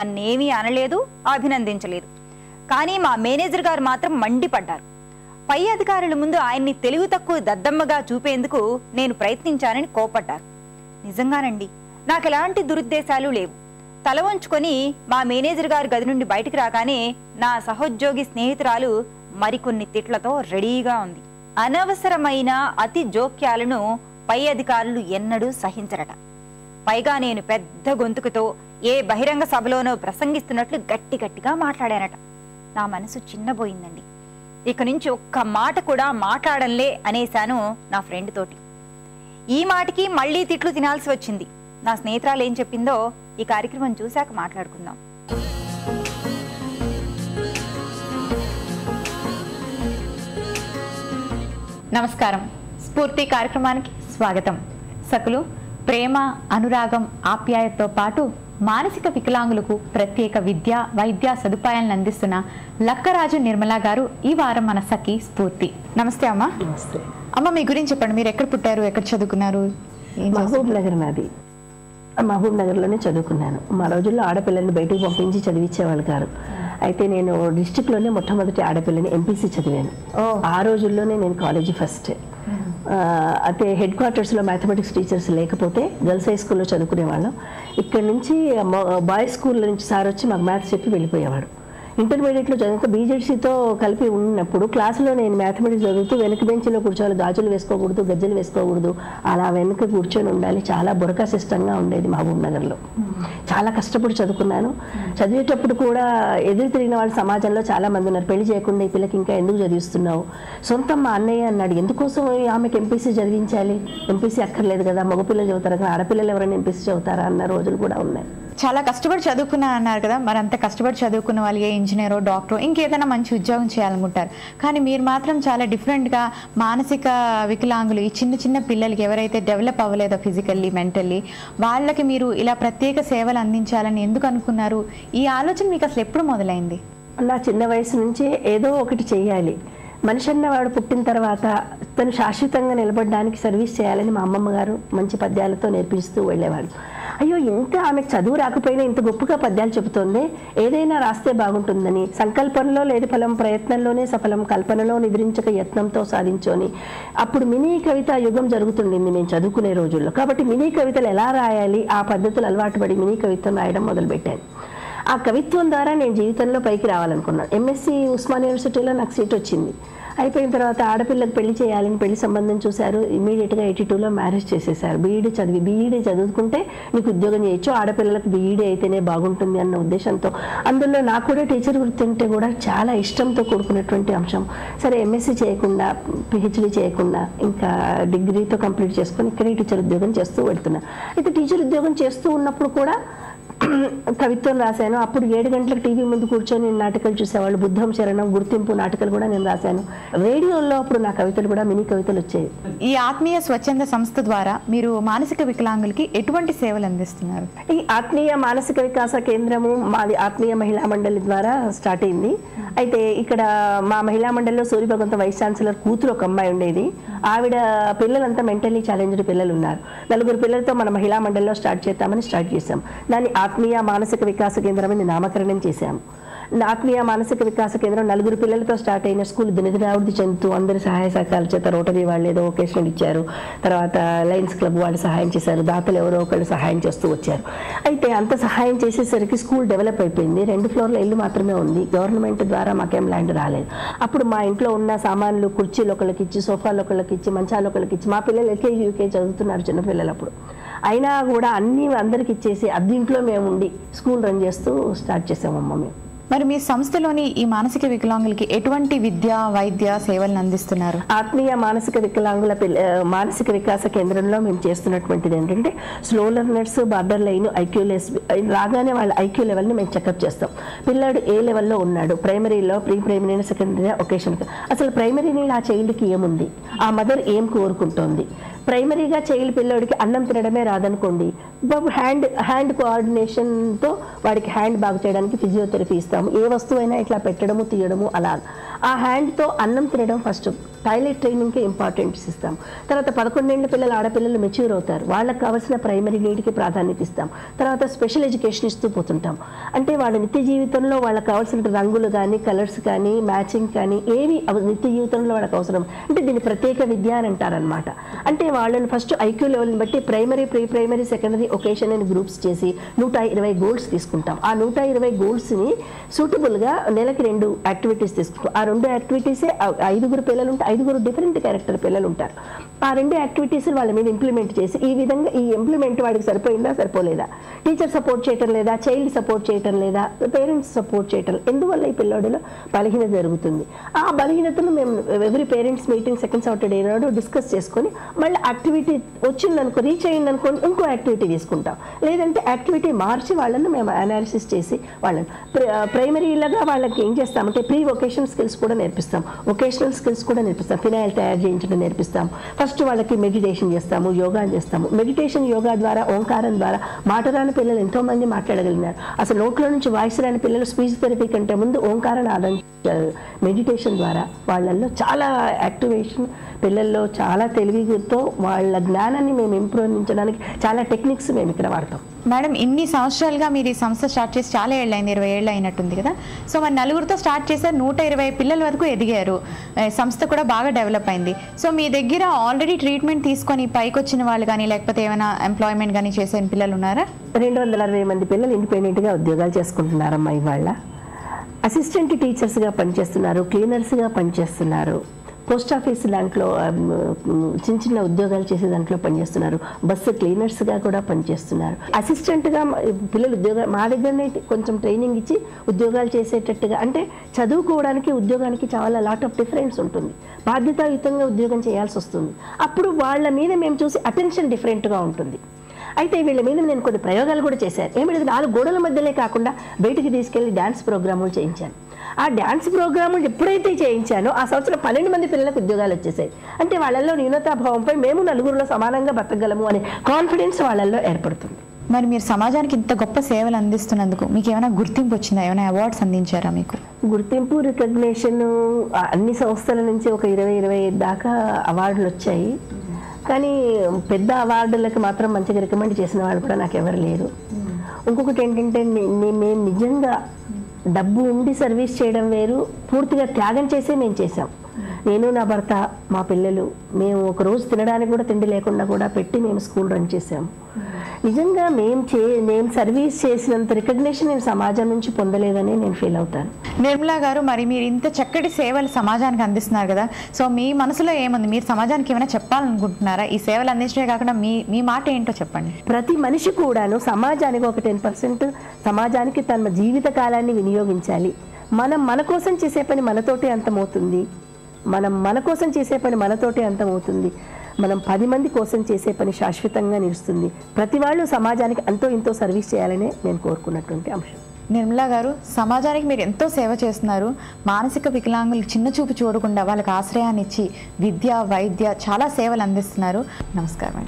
నన్నేమీ అనలేదు, అభినందించలేదు. కానీ మా మేనేజర్ గారు మాత్రం మండిపడ్డారు. పై అధికారుల ముందు ఆయన్ని తెలివి తక్కువ దద్దమ్మగా చూపేందుకు నేను ప్రయత్నించానని కోపడ్డారు. నిజంగానండి, నాకు ఎలాంటి దురుద్దేశాలు లేవు. తల వంచుకొని మా మేనేజర్ గారి గది నుండి బయటికి రాగానే నా సహోద్యోగి స్నేహితురాలు మరికొన్ని తిట్లతో రెడీగా ఉంది. అనవసరమైన అతి జోక్యాలను పై అధికారులు ఎన్నడూ సహించరట. పైగా నేను పెద్ద గొంతుకుతో ఏ బహిరంగ సభలోనో ప్రసంగిస్తున్నట్లు గట్టి గట్టిగా మాట్లాడానట. నా మనసు చిన్నబోయిందండి. ఇక నుంచి ఒక్క మాట కూడా మాట్లాడంలే అనేశాను నా ఫ్రెండ్ తోటి. ఈ మాటకి మళ్లీ తిట్లు తినాల్సి వచ్చింది. నా స్నేహితురాలు ఏం చెప్పిందో ఈ కార్యక్రమం చూశాక మాట్లాడుకుందాం. నమస్కారం, స్ఫూర్తి కార్యక్రమానికి స్వాగతం. సకులు ప్రేమ, అనురాగం, ఆప్యాయతతో పాటు మానసిక వికలాంగులకు ప్రత్యేక విద్య, వైద్య సదుపాయాలను అందిస్తున్న లక్కరాజు నిర్మలా గారు ఈ వారం మన సఖి స్ఫూర్తి. నమస్తే అమ్మ. నమస్తే అమ్మ, మీ గురించి చెప్పండి. మీరు ఎక్కడ పుట్టారు, ఎక్కడ చదువుకున్నారు? మహబూబ్ నగర్. నాది మహబూబ్ నగర్లోనే చదువుకున్నాను. మా రోజుల్లో ఆడపిల్లల్ని బయటకు పంపించి చదివించేవాళ్ళు కాదు. అయితే నేను డిస్టిక్లోనే మొట్టమొదటి ఆడపిల్లని ఎంపీసీ చదివాను. ఆ రోజుల్లోనే నేను కాలేజీ ఫస్ట్. అయితే హెడ్ క్వార్టర్స్లో మ్యాథమెటిక్స్ టీచర్స్ లేకపోతే గర్ల్స్ హై స్కూల్లో చదువుకునేవాళ్ళం. ఇక్కడ నుంచి బాయ్స్ స్కూల్ నుంచి సార్ వచ్చి మాకు మ్యాథ్స్ చెప్పి వెళ్ళిపోయేవాడు. ఇంటర్మీడియట్లో చదువుతూ బీజెడ్సీతో కలిపి ఉన్నప్పుడు క్లాసులో నేను మ్యాథమెటిక్స్ చదువుతూ వెనక బెంచ్లో కూర్చోవాలి. గాజులు వేసుకోకూడదు, గజ్జలు వేసుకోకూడదు, అలా వెనక కూర్చొని ఉండాలి. చాలా బురకాశిష్టంగా ఉండేది మహబూబ్ నగర్లో. చాలా కష్టపడి చదువుకున్నాను. చదివేటప్పుడు కూడా ఎదురు తిరిగిన వాళ్ళు సమాజంలో చాలామంది ఉన్నారు. పెళ్లి చేయకుండా ఈ పిల్లకి ఇంకా ఎందుకు చదివిస్తున్నావు? సొంతం మా అన్నయ్య అన్నాడు, ఎందుకోసం ఆమెకి ఎంపీసీ చదివించాలి? ఎంపీసీ అక్కర్లేదు కదా, మగపిల్లలు చదువుతారు కదా, ఆడపిల్లలు ఎవరైనా ఎంపీసీ చదువుతారా అన్న రోజులు కూడా ఉన్నాయి. చాలా కష్టపడి చదువుకున్నా అన్నారు కదా, మరి అంత కష్టపడి చదువుకున్న వాళ్ళు ఏ ఇంజనీరో, డాక్టరో, ఇంకేదైనా మంచి ఉద్యోగం చేయాలనుకుంటారు. కానీ మీరు మాత్రం చాలా డిఫరెంట్గా మానసిక వికలాంగులు, ఈ చిన్న చిన్న పిల్లలకి ఎవరైతే డెవలప్ అవ్వలేదో ఫిజికల్లీ, మెంటల్లీ, వాళ్ళకి మీరు ఇలా ప్రత్యేక సేవలు అందించాలని ఎందుకు అనుకున్నారు? ఈ ఆలోచన మీకు అసలు ఎప్పుడు మొదలైంది? నా చిన్న వయసు నుంచే ఏదో ఒకటి చెయ్యాలి, మనిషి అన్నవాడు పుట్టిన తర్వాత తను శాశ్వతంగా నిలబడడానికి సర్వీస్ చేయాలని మా అమ్మమ్మ గారు మంచి పద్యాలతో నేర్పిస్తూ వెళ్ళేవాడు. అయ్యో, ఇంత ఆమెకు చదువు రాకపోయినా ఇంత గొప్పగా పద్యాలు చెబుతోంది, ఏదైనా రాస్తే బాగుంటుందని. సంకల్పంలో లేదు ఫలం, ప్రయత్నంలోనే సఫలం, కల్పనలో నిద్రించక యత్నంతో సాధించోని. అప్పుడు మినీ కవిత యుగం జరుగుతుండింది నేను చదువుకునే రోజుల్లో. కాబట్టి మినీ కవితలు ఎలా రాయాలి, ఆ పద్ధతులు అలవాటు పడి మినీ కవిత్వం రాయడం మొదలుపెట్టాను. ఆ కవిత్వం ద్వారా నేను జీవితంలో పైకి రావాలనుకున్నాను. ఎంఎస్సి ఉస్మానియా యూనివర్సిటీలో నాకు సీట్ వచ్చింది. అయిపోయిన తర్వాత ఆడపిల్లకి పెళ్లి చేయాలని పెళ్లి సంబంధం చూశారు. ఇమీడియట్గా 82లో మ్యారేజ్ చేసేసారు. బీఈడీ చదువుకుంటే నీకు ఉద్యోగం చేయొచ్చు, ఆడపిల్లలకు బీఈడీ అయితేనే బాగుంటుంది అన్న ఉద్దేశంతో. అందులో నాకు కూడా టీచర్ వృత్తి అంటే కూడా చాలా ఇష్టంతో కూడుకున్నటువంటి అంశం. సరే, ఎంఎస్సీ చేయకుండా, పిహెచ్డీ చేయకుండా ఇంకా డిగ్రీతో కంప్లీట్ చేసుకొని ఇక్కడే టీచర్ ఉద్యోగం చేస్తూ పెడుతున్నా. అయితే టీచర్ ఉద్యోగం చేస్తూ ఉన్నప్పుడు కూడా కవిత్వం రాశాను. అప్పుడు 7 గంటలకు టీవీ ముందు కూర్చొని నాటకాలు చూసేవాళ్ళు. బుద్ధం శరణం, గుర్తింపు నాటకాలు కూడా నేను రాశాను. రేడియోలో అప్పుడు నా కవితలు కూడా మినీ కవితలు వచ్చాయి. ఈ ఆత్మీయ స్వచ్ఛంద సంస్థ ద్వారా మీరు మానసిక వికలాంగులకి ఎటువంటి సేవలు అందిస్తున్నారు? ఈ ఆత్మీయ మానసిక వికాస కేంద్రము మాది ఆత్మీయ మహిళా మండలి ద్వారా స్టార్ట్ అయింది. అయితే ఇక్కడ మా మహిళా మండలిలో సూర్య భగవంత వైస్ ఛాన్సలర్ కూతురు ఒక అమ్మాయి ఉండేది. ఆవిడ పిల్లలంతా మెంటల్లీ ఛాలెంజ్డ్ పిల్లలు ఉన్నారు. 4 పిల్లలతో మన మహిళా మండలిలో స్టార్ట్ చేసాం. దాన్ని ఆత్మీయ మానసిక వికాస కేంద్రం అని నామకరణం చేశాము. ఆత్మీయ మానసిక వికాస కేంద్రం 4 పిల్లలతో స్టార్ట్ అయిన స్కూల్ దినదినాభివృద్ధి చెందుతూ అందరి సహాయ సహకారాల చేత రోటరీ వాళ్ళు ఏదో ఒకేషనల్ ఇచ్చారు, తర్వాత లయన్స్ క్లబ్ వాళ్ళు సహాయం చేశారు, దాతలు ఎవరో ఒకళ్ళు సహాయం చేస్తూ వచ్చారు. అయితే అంత సహాయం చేసేసరికి స్కూల్ డెవలప్ అయిపోయింది. 2 ఫ్లోర్ల ఇల్లు మాత్రమే ఉంది. గవర్నమెంట్ ద్వారా మాకేం ల్యాండ్ రాలేదు. అప్పుడు మా ఇంట్లో ఉన్న సామాన్లు కుర్చీలు ఒకళ్ళకి ఇచ్చి, సోఫాలు ఒకళ్ళకి ఇచ్చి, మంచాలు ఒకళ్ళకి ఇచ్చి, మా పిల్లలు ఎల్కేజీ యూకేజీ చదువుతున్నారు చిన్నపిల్లలు అప్పుడు. అయినా కూడా అన్నీ అందరికి ఇచ్చేసి అద్దీంట్లో మేము ఉండి స్కూల్ రన్ చేస్తూ స్టార్ట్ చేసామమ్మ మేము. మరి మీ సంస్థలోని ఈ మానసిక వికలాంగులకి ఎటువంటి విద్య, వైద్య సేవలను అందిస్తున్నారు? ఆత్మీయ మానసిక వికలాంగుల మానసిక వికాస కేంద్రంలో మేము చేస్తున్నటువంటిది ఏంటంటే slow learners, border line, IQ రాగానే వాళ్ళ ఐక్యూ లెవెల్ని మేము చెకప్ చేస్తాం. పిల్లాడు ఏ లెవెల్లో ఉన్నాడు, ప్రైమరీలో, ప్రీ ప్రైమరీ, సెకండరీ, ఒకేషన్, అసలు ప్రైమరీని ఆ చైల్డ్కి ఏముంది, ఆ మదర్ ఏం కోరుకుంటోంది. ప్రైమరీగా చైల్డ్ పిల్లోడికి అన్నం తినడమే రాదనుకోండి, హ్యాండ్ కోఆర్డినేషన్తో వాడికి హ్యాండ్ బాగు చేయడానికి ఫిజియోథెరపీ ఇస్తాము. ఏ వస్తువైనా ఇట్లా పెట్టడము తీయడము అలా. ఆ హ్యాండ్తో అన్నం తినడం ఫస్ట్. టాయిలెట్ ట్రైనింగ్కి ఇంపార్టెన్స్ ఇస్తాం. తర్వాత 11 ఏళ్ల పిల్లలు ఆడపిల్లలు మెచ్యూర్ అవుతారు, వాళ్ళకి కావాల్సిన ప్రైమరీ నీడ్కి ప్రాధాన్యత ఇస్తాం. తర్వాత స్పెషల్ ఎడ్యుకేషన్ ఇస్తూ పోతుంటాం. అంటే వాళ్ళ నిత్య జీవితంలో వాళ్ళకి కావాల్సిన రంగులు కానీ కలర్స్ కానీ మ్యాచింగ్ కానీ ఏవి నిత్య జీవితంలో వాళ్ళకి అవసరం. అంటే దీన్ని ప్రత్యేక విద్య అని అంటారనమాట. అంటే వాళ్ళని ఫస్ట్ ఐక్యూ లెవెల్ని బట్టి primary, pre primary, secondary, vocation అని గ్రూప్స్ చేసి 120 గోల్స్ తీసుకుంటాం. ఆ 120 గోల్స్ని సూటబుల్గా నెలకి 2 యాక్టివిటీస్ తీసుకుంటాం. ఆ 2 యాక్టివిటీసే 5 పిల్లలు ఉంటే 5 డిఫరెంట్ క్యారెక్టర్ పిల్లలు ఉంటారు. ఆ 2 యాక్టివిటీస్ వాళ్ళ మీద ఇంప్లిమెంట్ చేసి ఈ విధంగా ఈ ఇంప్లిమెంట్ వాడికి సరిపోయిందా సరిపోలేదా, టీచర్ సపోర్ట్ చేయటం లేదా, చైల్డ్ సపోర్ట్ చేయటం లేదా, పేరెంట్స్ సపోర్ట్ చేయటం, ఎందువల్ల ఈ పిల్లోడిలో బలహీనత జరుగుతుంది. ఆ బలహీనతను మేము every parents meeting second Saturday నాడు డిస్కస్ చేసుకొని మళ్ళీ యాక్టివిటీ వచ్చిందనుకో, రీచ్ అయ్యిందనుకోండి ఇంకో యాక్టివిటీ తీసుకుంటాం. లేదంటే యాక్టివిటీ మార్చి వాళ్ళని మేము అనాలిసిస్ చేసి వాళ్ళని ప్రైమరీలాగా వాళ్ళకి ఏం చేస్తామంటే ప్రీ వొకేషనల్ స్కిల్స్ కూడా నేర్పిస్తాం, వొకేషనల్ స్కిల్స్ కూడా నేర్పిస్తాం. ఫినాయిల్ తయారు చేయించడం నేర్పిస్తాం. ఫస్ట్ వాళ్ళకి మెడిటేషన్ చేస్తాము, యోగా చేస్తాము. మెడిటేషన్ యోగా ద్వారా, ఓంకారం ద్వారా మాట రాని పిల్లలు ఎంతోమంది మాట్లాడగలిగినారు. అసలు నోట్లో నుంచి వాయిస్ రాని పిల్లలు స్పీచ్ థెరపీ కంటే ముందు ఓంకారాన్ని మెడిటేషన్ ద్వారా వాళ్ళల్లో చాలా యాక్టివేషన్, పిల్లల్లో చాలా తెలివితో వాళ్ళ జ్ఞానాన్ని మేము ఇంప్రూవించడానికి చాలా టెక్నిక్స్ మేము ఇక్కడ వాడతాం. మేడం, ఇన్ని సంవత్సరాలుగా మీరు ఈ సంస్థ స్టార్ట్ చేసి చాలా ఏళ్ళు అయింది, 20 ఏళ్ళు అయినట్టుంది కదా. సో మరి నలుగురితో స్టార్ట్ చేశారు, 120 పిల్లల వరకు ఎదిగారు, సంస్థ కూడా బాగా డెవలప్ అయింది. సో మీ దగ్గర ఆల్రెడీ ట్రీట్మెంట్ తీసుకొని పైకి వచ్చిన వాళ్ళు కానీ లేకపోతే ఏమైనా ఎంప్లాయ్మెంట్ కానీ చేసే పిల్లలు ఉన్నారా? 260 మంది పిల్లలు ఇండిపెండెంట్గా ఉద్యోగాలు చేసుకుంటున్నారమ్మా. ఇవాళ అసిస్టెంట్ టీచర్స్గా పనిచేస్తున్నారు, క్లీనర్స్గా పనిచేస్తున్నారు, పోస్ట్ ఆఫీస్ దాంట్లో చిన్న చిన్న ఉద్యోగాలు చేసే దాంట్లో పనిచేస్తున్నారు, బస్సు క్లీనర్స్గా కూడా పనిచేస్తున్నారు. అసిస్టెంట్గా పిల్లలు మా దగ్గరనే కొంచెం ట్రైనింగ్ ఇచ్చి ఉద్యోగాలు చేసేటట్టుగా, అంటే చదువుకోవడానికి ఉద్యోగానికి చాలా లాట్ ఆఫ్ డిఫరెన్స్ ఉంటుంది. బాధ్యతాయుతంగా ఉద్యోగం చేయాల్సి వస్తుంది. అప్పుడు వాళ్ళ మీద మేము చూసి అటెన్షన్ డిఫరెంట్గా ఉంటుంది. అయితే వీళ్ళ మీద నేను కొన్ని ప్రయోగాలు కూడా చేశాను. ఏమిటి, 4 గోడల మధ్యలే కాకుండా బయటికి తీసుకెళ్లి డ్యాన్స్ ప్రోగ్రాములు చేయించాను. ఆ డ్యాన్స్ ప్రోగ్రాములు ఎప్పుడైతే చేయించానో ఆ సంవత్సరం 12 మంది పిల్లలకు ఉద్యోగాలు వచ్చేసాయి. అంటే వాళ్ళల్లో న్యూనతాభావంపై మేము నలుగురిలో సమానంగా బతకగలము అనే కాన్ఫిడెన్స్ వాళ్ళల్లో ఏర్పడుతుంది. మరి మీరు సమాజానికి ఇంత గొప్ప సేవలు అందిస్తున్నందుకు మీకు ఏమైనా గుర్తింపు వచ్చిందా? ఏమైనా అవార్డ్స్ అందించారా? మీకు గుర్తింపు, రికగ్నేషన్ అన్ని సంస్థల నుంచి ఒక 20-25 దాకా అవార్డులు వచ్చాయి. కానీ పెద్ద అవార్డులకు మాత్రం మంచిగా రికమెండ్ చేసిన వాళ్ళు కూడా నాకు ఎవరు లేరు. ఇంకొకటి ఏంటంటే మేము నిజంగా డబ్బు ఉండి సర్వీస్ చేయడం వేరు, పూర్తిగా త్యాగం చేసే మేము చేసాం. నేను, నా భర్త, మా పిల్లలు, మేము ఒక రోజు తినడానికి కూడా తిండి లేకుండా కూడా పెట్టి మేము స్కూల్ రన్ చేసాము. నిజంగా మేము సర్వీస్ చేసినంత రికగ్నిషన్ నేను సమాజం నుంచి పొందలేదని నేను ఫీల్ అవుతాను. నిర్మలా గారు, మరి మీరు ఇంత చక్కటి సేవలు సమాజానికి అందిస్తున్నారు కదా, సో మీ మనసులో ఏముంది? మీరు సమాజానికి ఏమైనా చెప్పాలనుకుంటున్నారా? ఈ సేవలు అందించడమే కాకుండా మీ మాట ఏంటో చెప్పండి. ప్రతి మనిషి కూడాను సమాజానికి ఒక 10% సమాజానికి తన జీవిత కాలాన్ని వినియోగించాలి. మనం మన కోసం చేసే పని మనతోటే అంతమవుతుంది. మన కోసం చేసే పని మనతోటే అంతమవుతుంది. మనం 10 మంది కోసం చేసే పని శాశ్వతంగా నిలుస్తుంది. ప్రతి వాళ్ళు సమాజానికి అంతో ఇంతో సర్వీస్ చేయాలనే నేను కోరుకున్నటువంటి అంశం. నిర్మలా గారు, సమాజానికి మీరు ఎంతో సేవ చేస్తున్నారు. మానసిక వికలాంగులు చిన్న చూపు చూడకుండా వాళ్ళకి ఆశ్రయాన్ని ఇచ్చి విద్య, వైద్య చాలా సేవలు అందిస్తున్నారు. నమస్కారం.